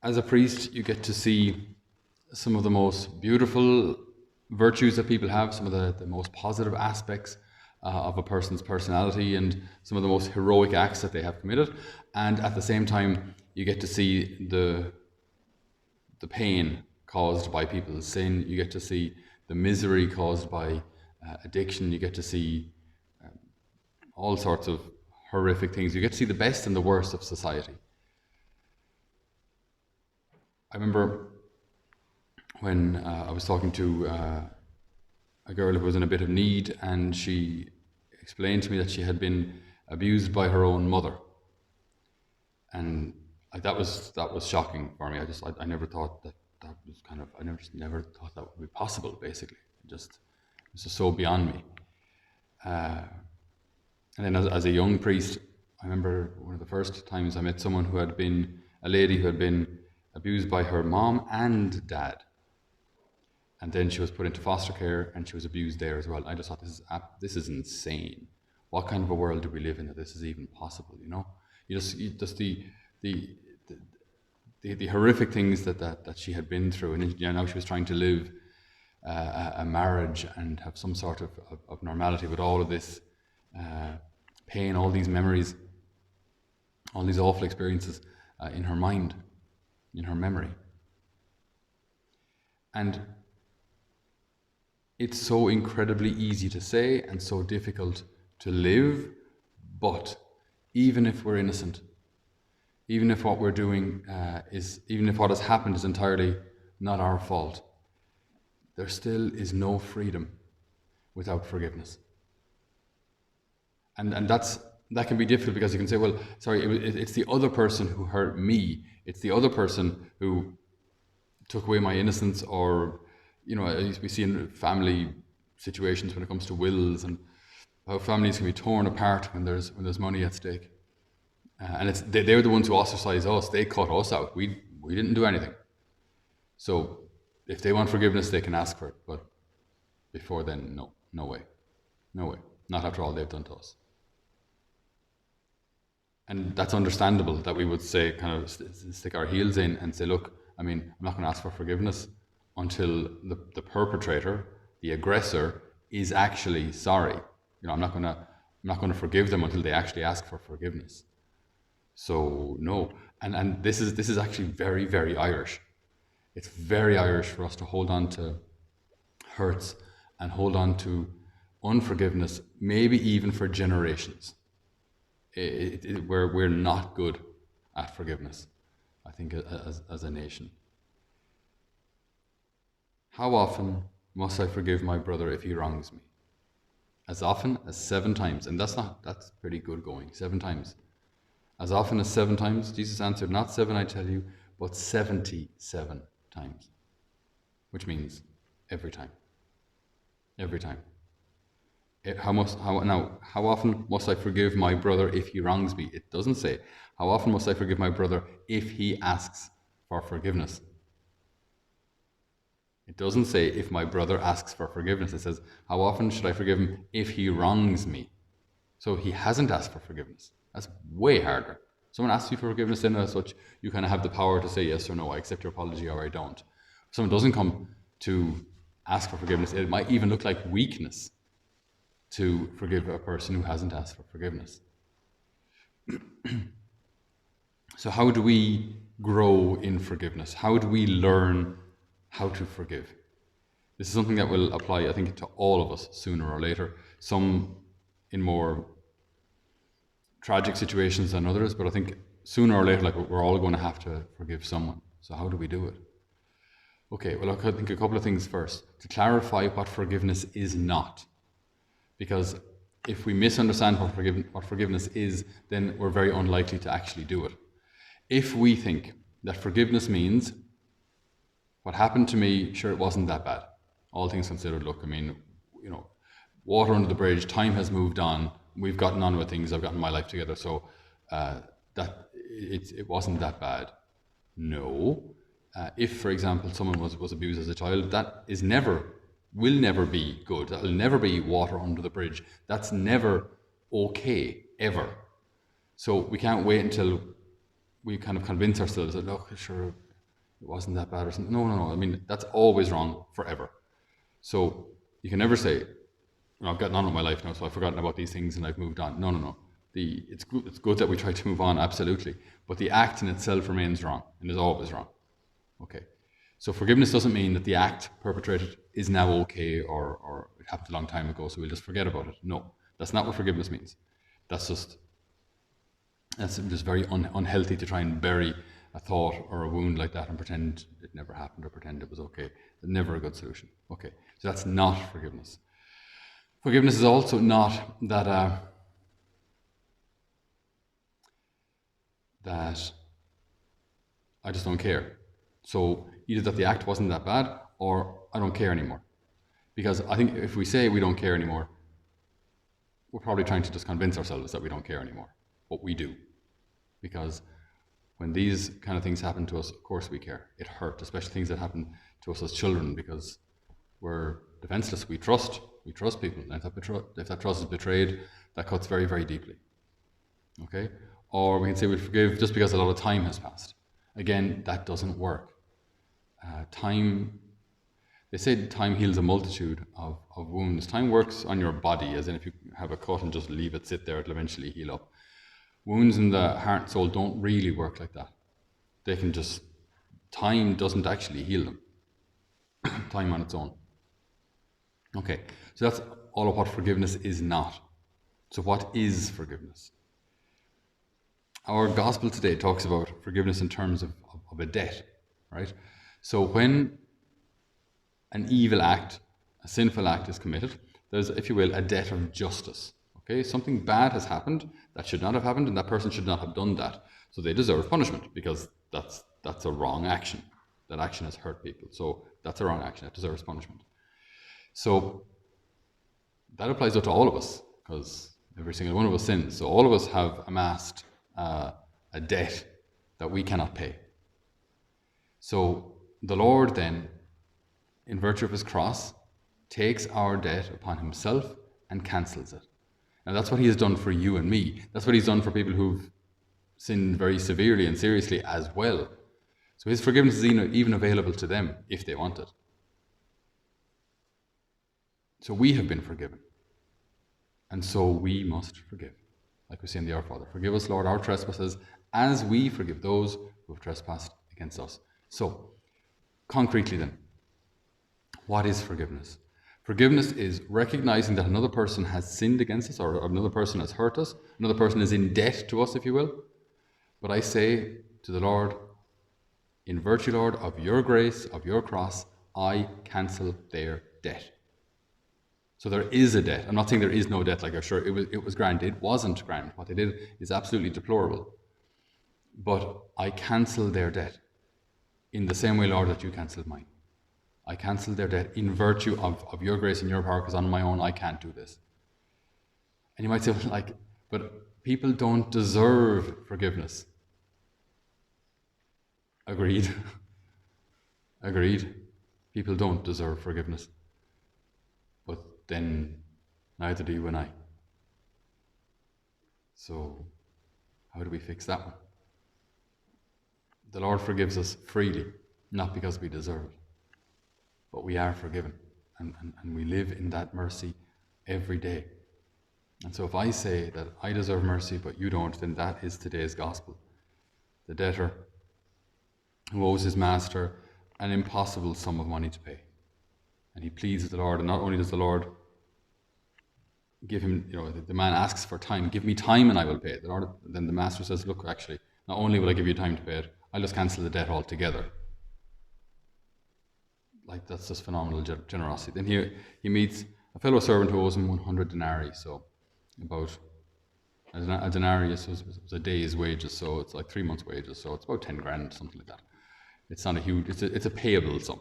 as a priest, you get to see some of the most beautiful virtues that people have, some of the most positive aspects of a person's personality, and some of the most heroic acts that they have committed. And at the same time, you get to see the pain caused by people's sin. You get to see the misery caused by addiction. You get to see all sorts of horrific things. You get to see the best and the worst of society. I remember when I was talking to a girl who was in a bit of need, and she explained to me that she had been abused by her own mother, and that was shocking for me. I never thought that was kind of, I never thought that would be possible. Basically, it was just so beyond me. And then as a young priest, I remember one of the first times I met someone who had been a lady who had been abused by her mom and dad. And then she was put into foster care, and she was abused there as well. I just thought, this is insane. What kind of a world do we live in that this is even possible? You know, just the horrific things that she had been through, and now she was trying to live a marriage and have some sort of normality with all of this pain, all these memories, all these awful experiences in her mind, in her memory. And it's so incredibly easy to say and so difficult to live, but even if we're innocent, even if what we're doing even if what has happened is entirely not our fault, there still is no freedom without forgiveness. And that can be difficult, because you can say, well, sorry, it's the other person who hurt me. It's the other person who took away my innocence, or, you know, we see in family situations when it comes to wills, and how families can be torn apart when there's money at stake. And they're the ones who ostracize us. They cut us out. We didn't do anything. So if they want forgiveness, they can ask for it. But before then, no way. Not after all they've done to us. And that's understandable that we would say, kind of stick our heels in and say, look, I mean, I'm not going to ask for forgiveness until the perpetrator, the aggressor, is actually sorry. You know, I'm not going to forgive them until they actually ask for forgiveness. So no, and this is actually very, very Irish. It's very Irish for us to hold on to hurts and hold on to unforgiveness, maybe even for generations. We're not good at forgiveness, I think, as a nation. How often must I forgive my brother if he wrongs me? As often as 7 times, and that's pretty good going. 7 times. As often as 7 times, Jesus answered, not 7 I tell you, but 77 times. Which means every time. Every time. How often must I forgive my brother if he wrongs me? It doesn't say, how often must I forgive my brother if he asks for forgiveness? It doesn't say, if my brother asks for forgiveness. It says, how often should I forgive him if he wrongs me? So he hasn't asked for forgiveness. That's way harder. Someone asks you for forgiveness, then as such, you kind of have the power to say yes or no, I accept your apology or I don't. If someone doesn't come to ask for forgiveness, it might even look like weakness to forgive a person who hasn't asked for forgiveness. So how do we grow in forgiveness? How do we learn how to forgive? This is something that will apply, I think, to all of us sooner or later. Some in more tragic situations than others, but I think sooner or later, like, we're all going to have to forgive someone. So how do we do it? Okay, well, I think a couple of things first. To clarify what forgiveness is not. Because if we misunderstand what forgiveness is, then we're very unlikely to actually do it. If we think that forgiveness means, what happened to me, sure, it wasn't that bad. All things considered, look, I mean, you know, water under the bridge, time has moved on, we've gotten on with things, I've gotten my life together, so that it wasn't that bad. No. If, for example, someone was abused as a child, that will never be good. That will never be water under the bridge. That's never okay, ever. So we can't wait until we kind of convince ourselves that, look, sure, it wasn't that bad or something. No. I mean, that's always wrong forever. So you can never say, I've gotten on with my life now, so I've forgotten about these things and I've moved on. No. It's good that we try to move on, absolutely. But the act in itself remains wrong and is always wrong. Okay. So forgiveness doesn't mean that the act perpetrated is now okay or it happened a long time ago, so we'll just forget about it. No, that's not what forgiveness means. That's just very unhealthy to try and bury a thought or a wound like that and pretend it never happened or pretend it was okay. It's never a good solution. Okay, so that's not forgiveness. Forgiveness is also not that that I just don't care. So either that the act wasn't that bad or I don't care anymore. Because I think if we say we don't care anymore, we're probably trying to just convince ourselves that we don't care anymore. But we do. Because when these kind of things happen to us, of course we care. It hurt, especially things that happen to us as children, because we're defenseless. We trust people. And if that trust is betrayed, that cuts very, very deeply. Okay? Or we can say we forgive just because a lot of time has passed. Again, that doesn't work. They say time heals a multitude of wounds. Time works on your body, as in if you have a cut and just leave it sit there, it'll eventually heal up. Wounds in the heart and soul don't really work like that. Time doesn't actually heal them. Time on its own. Okay, so that's all of what forgiveness is not. So what is forgiveness? Our gospel today talks about forgiveness in terms of a debt, right? So when an evil act, a sinful act is committed, there's, if you will, a debt of justice. Okay, something bad has happened that should not have happened, and that person should not have done that. So they deserve punishment because that's a wrong action. That action has hurt people. So that's a wrong action. It deserves punishment. So that applies to all of us because every single one of us sins. So all of us have amassed a debt that we cannot pay. So the Lord then, in virtue of his cross, takes our debt upon himself and cancels it. Now that's what he has done for you and me. That's what he's done for people who've sinned very severely and seriously as well. So his forgiveness is even available to them if they want it. So we have been forgiven. And so we must forgive. Like we say in the Our Father, forgive us, Lord, our trespasses, as we forgive those who have trespassed against us. So, concretely then, what is forgiveness? Forgiveness is recognizing that another person has sinned against us or another person has hurt us, another person is in debt to us, if you will. But I say to the Lord, in virtue, Lord, of your grace, of your cross, I cancel their debt. So there is a debt. I'm not saying there is no debt, like I'm sure it was grand. It wasn't grand. What they did is absolutely deplorable. But I cancel their debt in the same way, Lord, that you cancelled mine. I cancel their debt in virtue of your grace and your power, because on my own I can't do this. And you might say, but people don't deserve forgiveness. Agreed. Agreed. People don't deserve forgiveness. But then neither do you and I. So how do we fix that one? The Lord forgives us freely, not because we deserve it. But we are forgiven, and we live in that mercy every day. And so if I say that I deserve mercy but you don't, then that is today's gospel. The debtor who owes his master an impossible sum of money to pay. And he pleads with the Lord, and not only does the Lord give him, the man asks for time, give me time and I will pay it. Then the master says, look, actually, not only will I give you time to pay it, I'll just cancel the debt altogether. Like, that's just phenomenal generosity. Then he meets a fellow servant who owes him 100 denarii, so about a denarius was a day's wages, so it's like 3 months' wages, so it's about 10 grand, something like that. It's not a huge, it's a payable sum.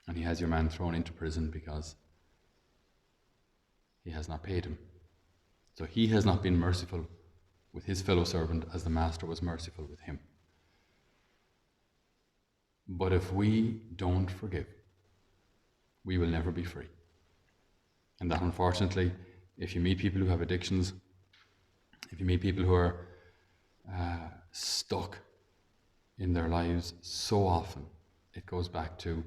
And he has your man thrown into prison because he has not paid him. So he has not been merciful with his fellow servant as the master was merciful with him. But if we don't forgive, we will never be free. And that, unfortunately, if you meet people who have addictions, if you meet people who are stuck in their lives, so often it goes back to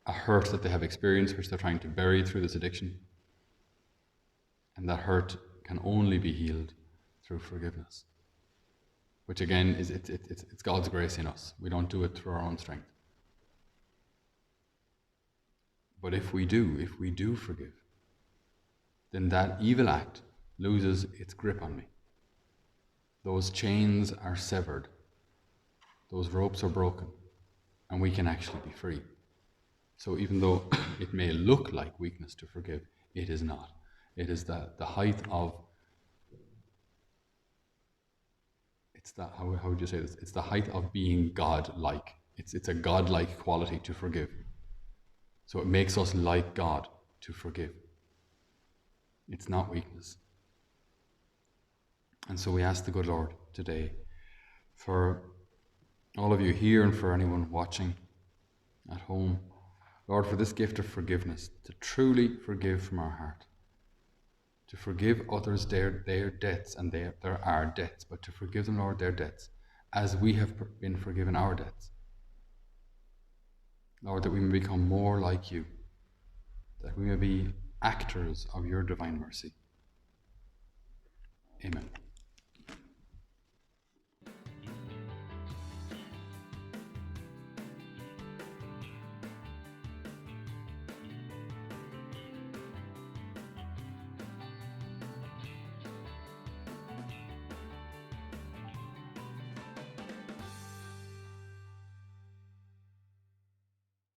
a hurt that they have experienced, which they're trying to bury through this addiction. And that hurt can only be healed through forgiveness, which again is it's God's grace in us. We don't do it through our own strength. But if we do forgive, then that evil act loses its grip on me. Those chains are severed. Those ropes are broken, and we can actually be free. So even though it may look like weakness to forgive, it is not. It is the height of, how would you say this? It's the height of being God-like. It's a God-like quality to forgive. So it makes us like God to forgive. It's not weakness. And so we ask the good Lord today for all of you here and for anyone watching at home, Lord, for this gift of forgiveness, to truly forgive from our heart, to forgive others their debts, and there are debts, but to forgive them, Lord, their debts, as we have been forgiven our debts. Lord, that we may become more like you, that we may be actors of your divine mercy. Amen.